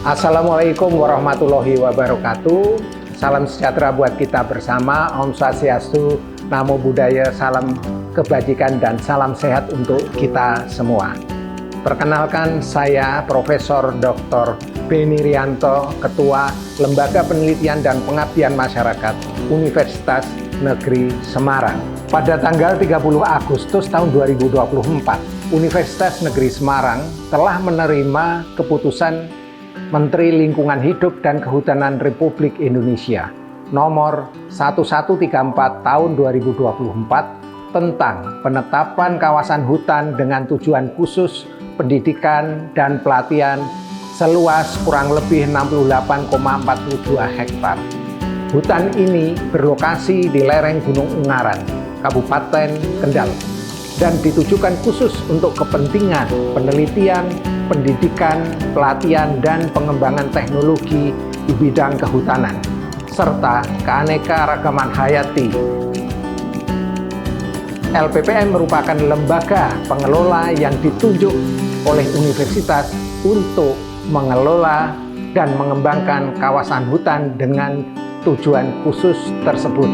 Assalamualaikum warahmatullahi wabarakatuh. Salam sejahtera buat kita bersama. Om Swastiastu, Namo Buddhaya, salam kebajikan dan salam sehat untuk kita semua. Perkenalkan, saya Profesor Dr. Beni Rianto, Ketua Lembaga Penelitian dan Pengabdian Masyarakat Universitas Negeri Semarang. Pada tanggal 30 Agustus tahun 2024, Universitas Negeri Semarang telah menerima keputusan Menteri Lingkungan Hidup dan Kehutanan Republik Indonesia nomor 1134 tahun 2024 tentang penetapan kawasan hutan dengan tujuan khusus pendidikan dan pelatihan seluas kurang lebih 68,42 hektar. Hutan ini berlokasi di lereng Gunung Ungaran, Kabupaten Kendal, dan ditujukan khusus untuk kepentingan penelitian, pendidikan, pelatihan, dan pengembangan teknologi di bidang kehutanan, serta keanekaragaman hayati. LPPN merupakan lembaga pengelola yang ditunjuk oleh universitas untuk mengelola dan mengembangkan kawasan hutan dengan tujuan khusus tersebut.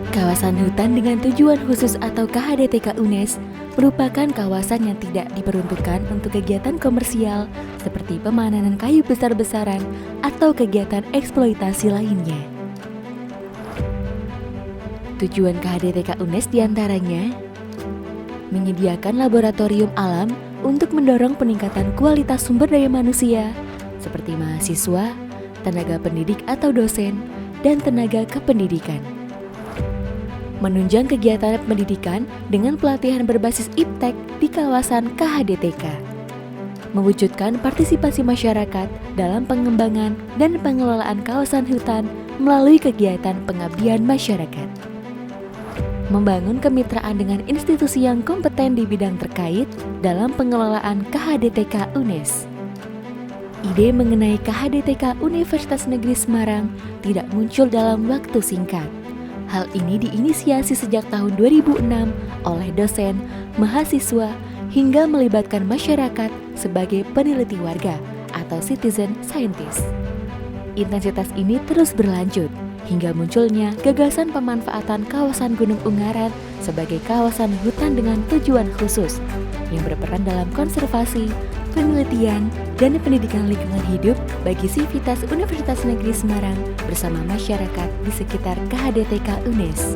Kawasan hutan dengan tujuan khusus atau KHDTK UNES merupakan kawasan yang tidak diperuntukkan untuk kegiatan komersial seperti pemanenan kayu besar-besaran atau kegiatan eksploitasi lainnya. Tujuan KHDTK UNES diantaranya menyediakan laboratorium alam untuk mendorong peningkatan kualitas sumber daya manusia seperti mahasiswa, tenaga pendidik atau dosen, dan tenaga kependidikan. Menunjang kegiatan pendidikan dengan pelatihan berbasis iptek di kawasan KHDTK. Mewujudkan partisipasi masyarakat dalam pengembangan dan pengelolaan kawasan hutan melalui kegiatan pengabdian masyarakat. Membangun kemitraan dengan institusi yang kompeten di bidang terkait dalam pengelolaan KHDTK UNES. Ide mengenai KHDTK Universitas Negeri Semarang tidak muncul dalam waktu singkat. Hal ini diinisiasi sejak tahun 2006 oleh dosen, mahasiswa, hingga melibatkan masyarakat sebagai peneliti warga atau citizen scientist. Intensitas ini terus berlanjut hingga munculnya gagasan pemanfaatan kawasan Gunung Ungaran sebagai kawasan hutan dengan tujuan khusus yang berperan dalam konservasi, penelitian, dan pendidikan lingkungan hidup bagi sivitas Universitas Negeri Semarang bersama masyarakat di sekitar KHDTK UNES.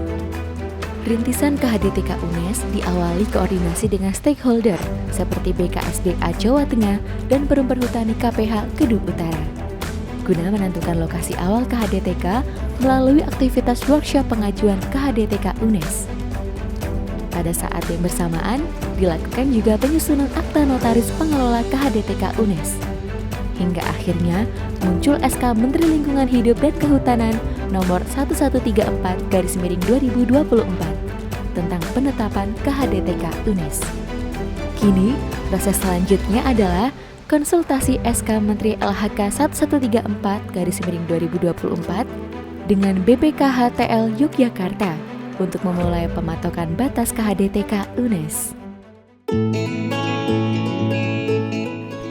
Rintisan KHDTK UNES diawali koordinasi dengan stakeholder seperti BKSDA Jawa Tengah dan Perum Perhutani KPH Kedung Utara, guna menentukan lokasi awal KHDTK melalui aktivitas workshop pengajuan KHDTK UNES. Pada saat yang bersamaan, dilakukan juga penyusunan akta notaris pengelola KHDTK UNES. Hingga akhirnya muncul SK Menteri Lingkungan Hidup dan Kehutanan nomor 1134/2024 tentang penetapan KHDTK UNES. Kini, proses selanjutnya adalah konsultasi SK Menteri LHK 1134/2024 dengan BPKHTL Yogyakarta untuk memulai pematokan batas KHDTK UNES.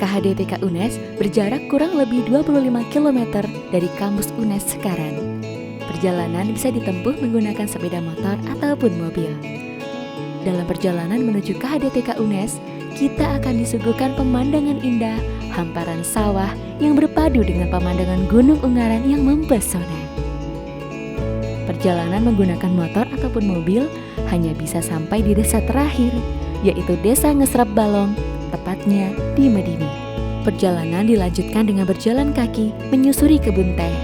KHDTK UNES berjarak kurang lebih 25 km dari kampus UNES sekarang. Perjalanan bisa ditempuh menggunakan sepeda motor ataupun mobil. Dalam perjalanan menuju KHDTK UNES, kita akan disuguhkan pemandangan indah, hamparan sawah yang berpadu dengan pemandangan Gunung Ungaran yang mempesona. Perjalanan menggunakan motor ataupun mobil hanya bisa sampai di desa terakhir, yaitu Desa Ngesrep Balong, tepatnya di Medini. Perjalanan dilanjutkan dengan berjalan kaki menyusuri kebun teh,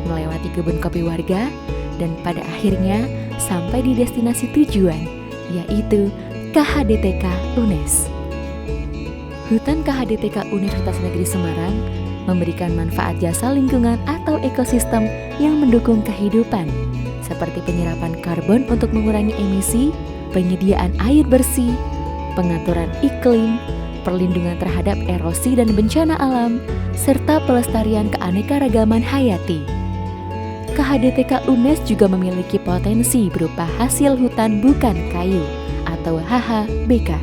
melewati kebun kopi warga, dan pada akhirnya sampai di destinasi tujuan, yaitu KHDTK UNES. Hutan KHDTK Universitas Negeri Semarang memberikan manfaat jasa lingkungan atau ekosistem yang mendukung kehidupan, seperti penyerapan karbon untuk mengurangi emisi, penyediaan air bersih, pengaturan iklim, perlindungan terhadap erosi dan bencana alam, serta pelestarian keanekaragaman hayati. KHDTK UNES juga memiliki potensi berupa hasil hutan bukan kayu atau HHBK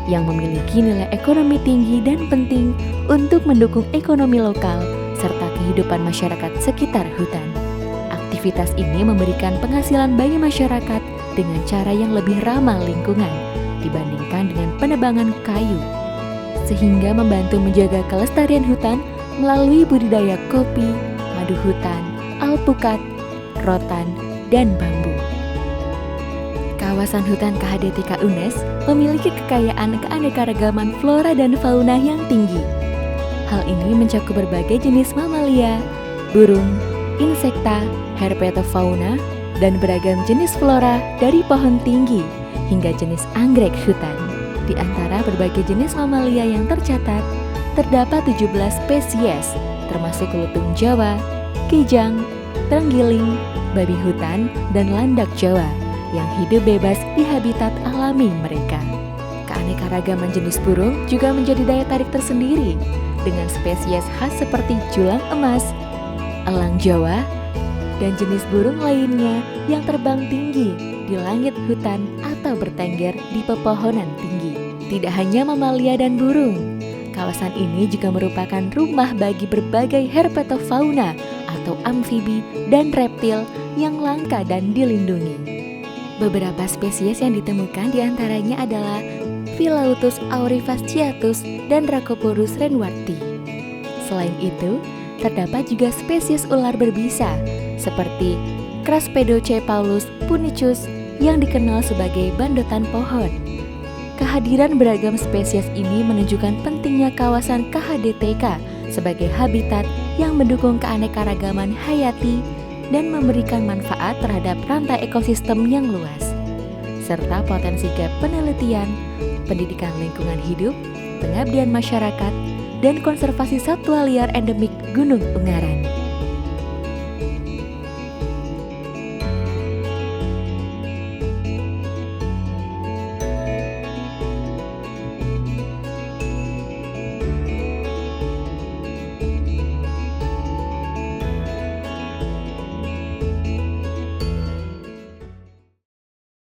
yang memiliki nilai ekonomi tinggi dan penting untuk mendukung ekonomi lokal serta kehidupan masyarakat sekitar hutan. Aktivitas ini memberikan penghasilan bagi masyarakat dengan cara yang lebih ramah lingkungan dibandingkan dengan penebangan kayu, sehingga membantu menjaga kelestarian hutan melalui budidaya kopi, madu hutan, alpukat, rotan, dan bambu. Kawasan hutan KHDTK UNES memiliki kekayaan keanekaragaman flora dan fauna yang tinggi. Hal ini mencakup berbagai jenis mamalia, burung, insekta, herpetofauna, dan beragam jenis flora dari pohon tinggi hingga jenis anggrek hutan. Di antara berbagai jenis mamalia yang tercatat, terdapat 17 spesies, termasuk lutung Jawa, kijang, terenggiling, babi hutan, dan landak Jawa yang hidup bebas di habitat alami mereka. Keanekaragaman jenis burung juga menjadi daya tarik tersendiri dengan spesies khas seperti julang emas, elang Jawa, dan jenis burung lainnya yang terbang tinggi di langit hutan atau bertengger di pepohonan tinggi. Tidak hanya mamalia dan burung, kawasan ini juga merupakan rumah bagi berbagai herpetofauna atau amfibi dan reptil yang langka dan dilindungi. Beberapa spesies yang ditemukan diantaranya adalah Philautus aurifasciatus dan Rhacoporus renwarti. Selain itu, terdapat juga spesies ular berbisa seperti Craspedocephalus punicus yang dikenal sebagai bandotan pohon. Kehadiran beragam spesies ini menunjukkan pentingnya kawasan KHDTK sebagai habitat yang mendukung keanekaragaman hayati dan memberikan manfaat terhadap rantai ekosistem yang luas, serta potensi gap penelitian, pendidikan lingkungan hidup, pengabdian masyarakat, dan konservasi satwa liar endemik Gunung Ungaran.